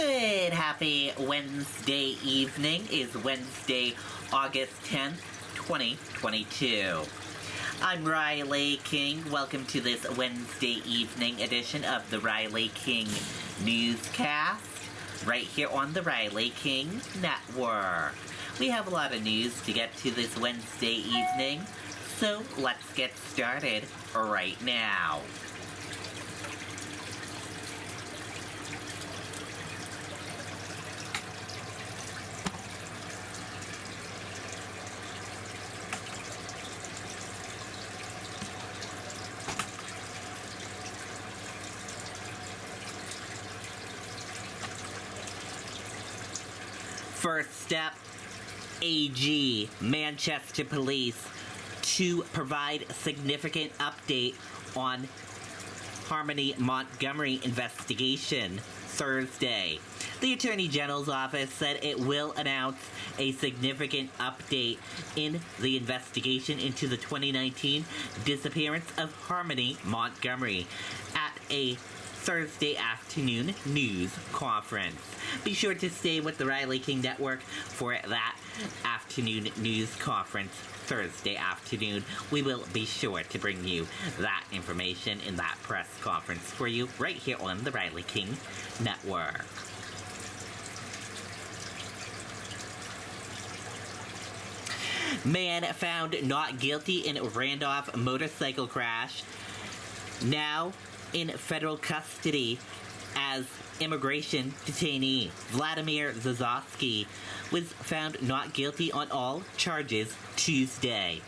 Good, happy Wednesday evening. Is Wednesday, August 10th, 2022. I'm Riley King. Welcome to this Wednesday evening edition of the Riley King Newscast, right here on the Riley King Network. We have a lot of news to get to this Wednesday evening, so let's get started right now. First step, AG, Manchester Police, to provide significant update on Harmony Montgomery investigation Thursday. The Attorney General's office said it will announce a significant update in the investigation into the 2019 disappearance of Harmony Montgomery at a Thursday afternoon news conference. Be sure to stay with the Riley King Network for that afternoon news conference Thursday afternoon. We will be sure to bring you that information in that press conference for you right here on the Riley King Network. Man found not guilty in Randolph motorcycle crash, now in federal custody as immigration detainee. Vladimir Zazovsky was found not guilty on all charges Tuesday.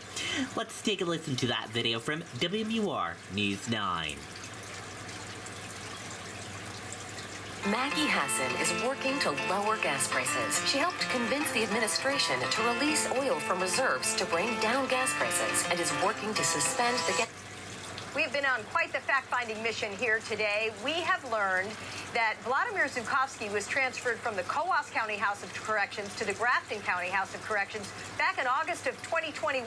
Let's take a listen to that video from WMUR News 9. Maggie Hassan is working to lower gas prices. She helped convince the administration to release oil from reserves to bring down gas prices and is working to suspend the gas. We've been on quite the fact-finding mission here today. We have learned that Vladimir Zhukovsky was transferred from the Coos County House of Corrections to the Grafton County House of Corrections back in August of 2021.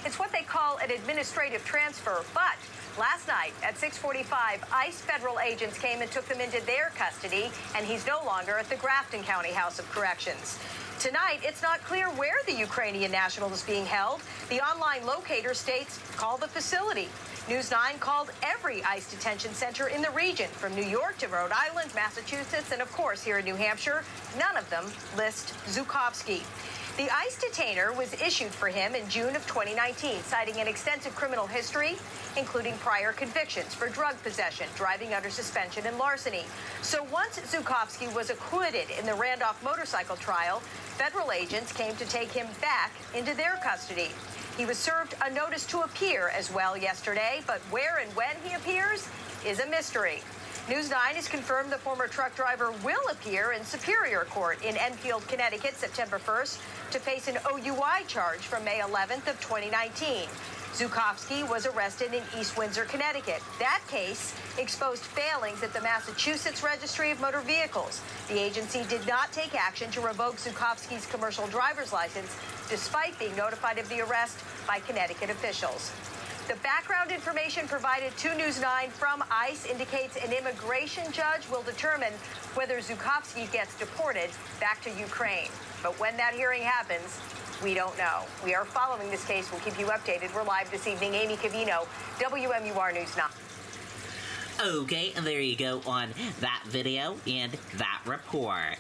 It's what they call an administrative transfer. But last night at 6:45, ICE federal agents came and took them into their custody, and he's no longer at the Grafton County House of Corrections. Tonight, it's not clear where the Ukrainian national is being held. The online locator states, call the facility. News 9 called every ICE detention center in the region, from New York to Rhode Island, Massachusetts, and of course here in New Hampshire. None of them list Zhukovsky. The ICE detainer was issued for him in June of 2019, citing an extensive criminal history, including prior convictions for drug possession, driving under suspension, and larceny. So once Zhukovsky was acquitted in the Randolph motorcycle trial, federal agents came to take him back into their custody. He was served a notice to appear as well yesterday, but where and when he appears is a mystery. News 9 has confirmed the former truck driver will appear in Superior Court in Enfield, Connecticut, September 1st, to face an OUI charge from May 11th of 2019. Zhukovsky was arrested in East Windsor, Connecticut. That case exposed failings at the Massachusetts Registry of Motor Vehicles. The agency did not take action to revoke Zhukovsky's commercial driver's license, despite being notified of the arrest by Connecticut officials. The background information provided to News 9 from ICE indicates an immigration judge will determine whether Zhukovsky gets deported back to Ukraine. But when that hearing happens, we don't know. We are following this case. We'll keep you updated. We're live this evening. Amy Cavino, WMUR News 9. Okay, and there you go on that video and that report.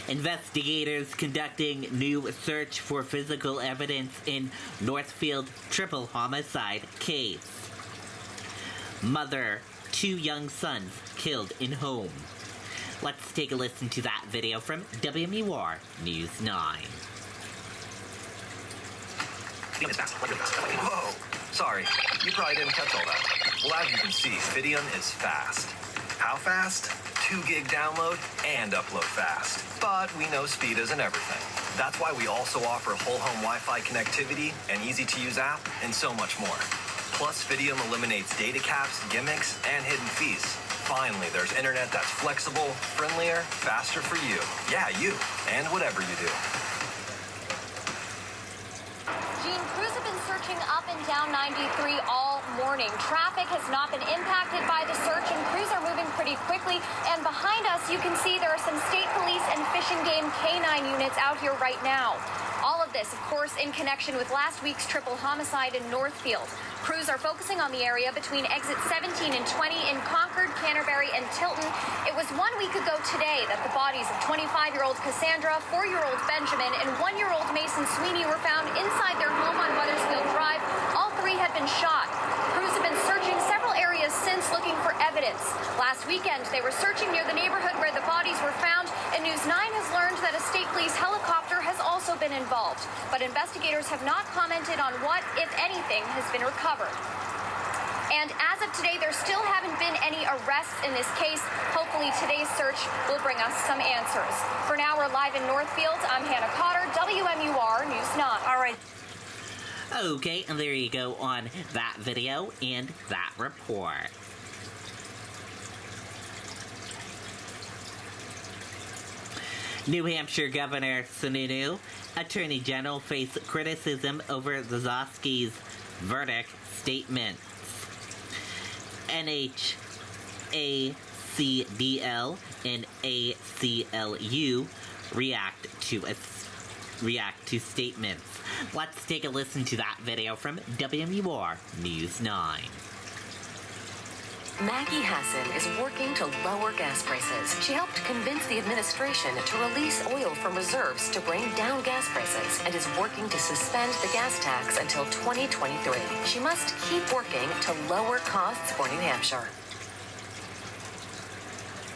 Investigators conducting new search for physical evidence in Northfield triple homicide case. Mother, 2 young sons killed in home. Let's take a listen to that video from WMUR News 9. Whoa, sorry, you probably didn't catch all that. Well, as you can see, Fidium is fast. How fast? 2 gig download and upload fast. But we know speed isn't everything. That's why we also offer whole home Wi-Fi connectivity, an easy-to-use app, and so much more. Plus, Fidium eliminates data caps, gimmicks, and hidden fees. Finally, there's internet that's flexible, friendlier, faster for you. Yeah, you, and whatever you do. Gene, crews have been searching up and down 93 all morning. Traffic has not been impacted by the search, and crews are moving pretty quickly. And behind us, you can see there are some state police and fish and game canine units out here right now. All of this, of course, in connection with last week's triple homicide in Northfield. Crews are focusing on the area between exit 17 and 20 in Concord, Canterbury, and Tilton. It was 1 week ago today that the bodies of 25-year-old Cassandra, 4-year-old Benjamin, and 1-year-old Mason Sweeney were found inside their home on Wethersfield Drive. All three had been shot. Crews have been searching several areas since looking for evidence. Last weekend, they were searching near the neighborhood where the bodies were found, and News 9 has learned that a state police helicopter has also been involved. But investigators have not commented on what, if anything, has been recovered. And as of today, there still haven't been any arrests in this case. Hopefully today's search will bring us some answers. For now, we're live in Northfield. I'm Hannah Cotter, WMUR News 9. All right. Okay, and there you go on that video and that report. New Hampshire Governor Sununu, Attorney General face criticism over Zosky's verdict statements. NHACDL and ACLU react to statements. Let's take a listen to that video from WMUR News 9. Maggie Hassan is working to lower gas prices. She helped convince the administration to release oil from reserves to bring down gas prices and is working to suspend the gas tax until 2023. She must keep working to lower costs for New Hampshire.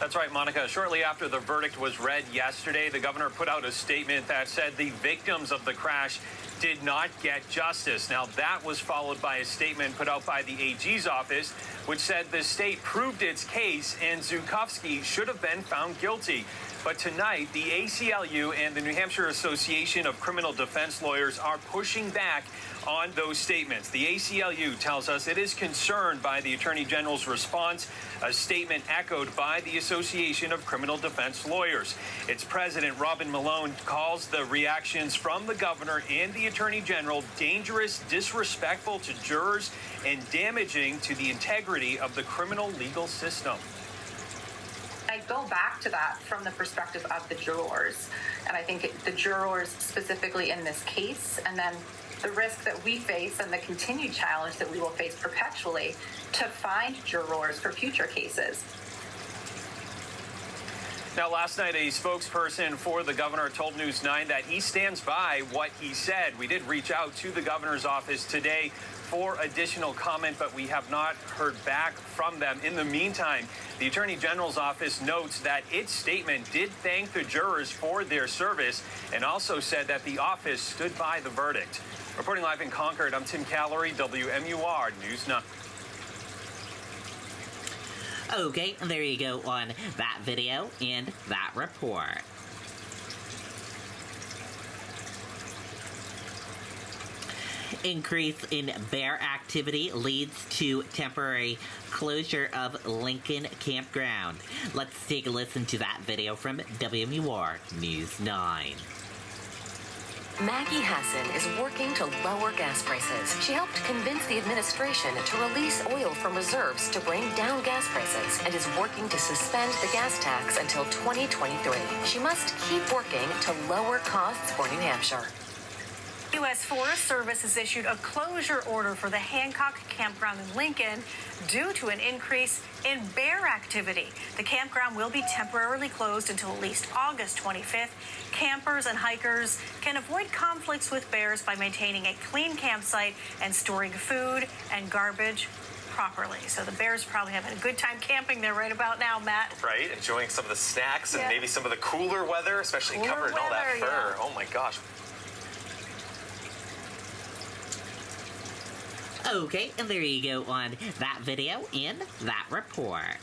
That's right, Monica. Shortly after the verdict was read yesterday, the governor put out a statement that said the victims of the crash did not get justice. Now, that was followed by a statement put out by the AG's office, which said the state proved its case and Zukowski should have been found guilty. But tonight, the ACLU and the New Hampshire Association of Criminal Defense Lawyers are pushing back on those statements. The ACLU tells us it is concerned by the Attorney General's response, a statement echoed by the Association of Criminal Defense Lawyers. Its president, Robin Malone, calls the reactions from the governor and the Attorney General dangerous, disrespectful to jurors, and damaging to the integrity of the criminal legal system. I go back to that from the perspective of the jurors, and I think the jurors specifically in this case, and then the risk that we face and the continued challenge that we will face perpetually to find jurors for future cases. Now, last night, a spokesperson for the governor told News 9 that he stands by what he said. We did reach out to the governor's office today for additional comment, but we have not heard back from them. In the meantime, the Attorney General's office notes that its statement did thank the jurors for their service and also said that the office stood by the verdict. Reporting live in Concord, I'm Tim Callery, WMUR News 9. Okay, and there you go on that video and that report. Increase in bear activity leads to temporary closure of Lincoln Campground. Let's take a listen to that video from WMUR News 9. Maggie Hassan is working to lower gas prices. She helped convince the administration to release oil from reserves to bring down gas prices and is working to suspend the gas tax until 2023. She must keep working to lower costs for New Hampshire. U.S. Forest Service has issued a closure order for the Hancock Campground in Lincoln due to an increase in bear activity. The campground will be temporarily closed until at least August 25th. Campers and hikers can avoid conflicts with bears by maintaining a clean campsite and storing food and garbage properly. So the bears probably having a good time camping there right about now, Matt. Right, enjoying some of the snacks and maybe some of the cooler weather, especially covered in all that fur. Oh my gosh. Okay, and there you go on that video and that report.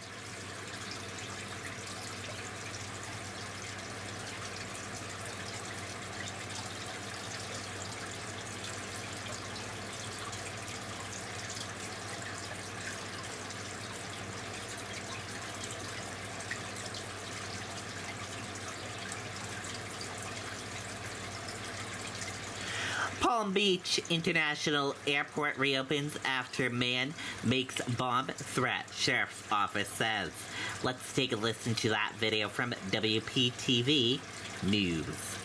Palm Beach International Airport reopens after man makes bomb threat, sheriff's office says. Let's take a listen to that video from WPTV News.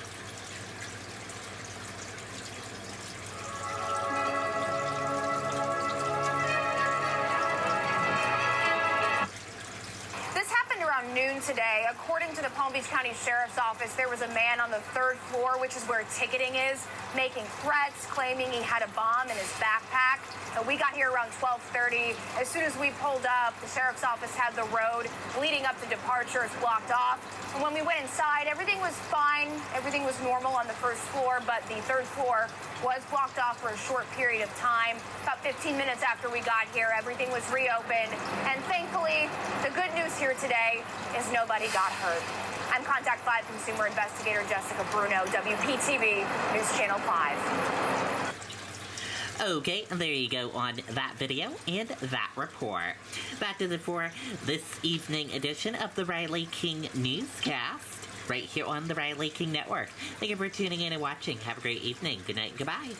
Noon today. According to the Palm Beach County Sheriff's Office, there was a man on the 3rd floor, which is where ticketing is, making threats, claiming he had a bomb in his backpack. So we got here around 12:30. As soon as we pulled up, the Sheriff's Office had the road leading up to departures blocked off. And when we went inside, everything was fine. Everything was normal on the 1st floor, but the 3rd floor was blocked off for a short period of time. About 15 minutes after we got here, everything was reopened. And thankfully, the good news here today is nobody got hurt. I'm Contact 5 consumer investigator Jessica Bruno, WPTV News Channel 5. Okay, there you go on that video and that report. That does it for this evening edition of the Riley King Newscast, right here on the Riley King Network. Thank you for tuning in and watching. Have a great evening. Good night. Goodbye.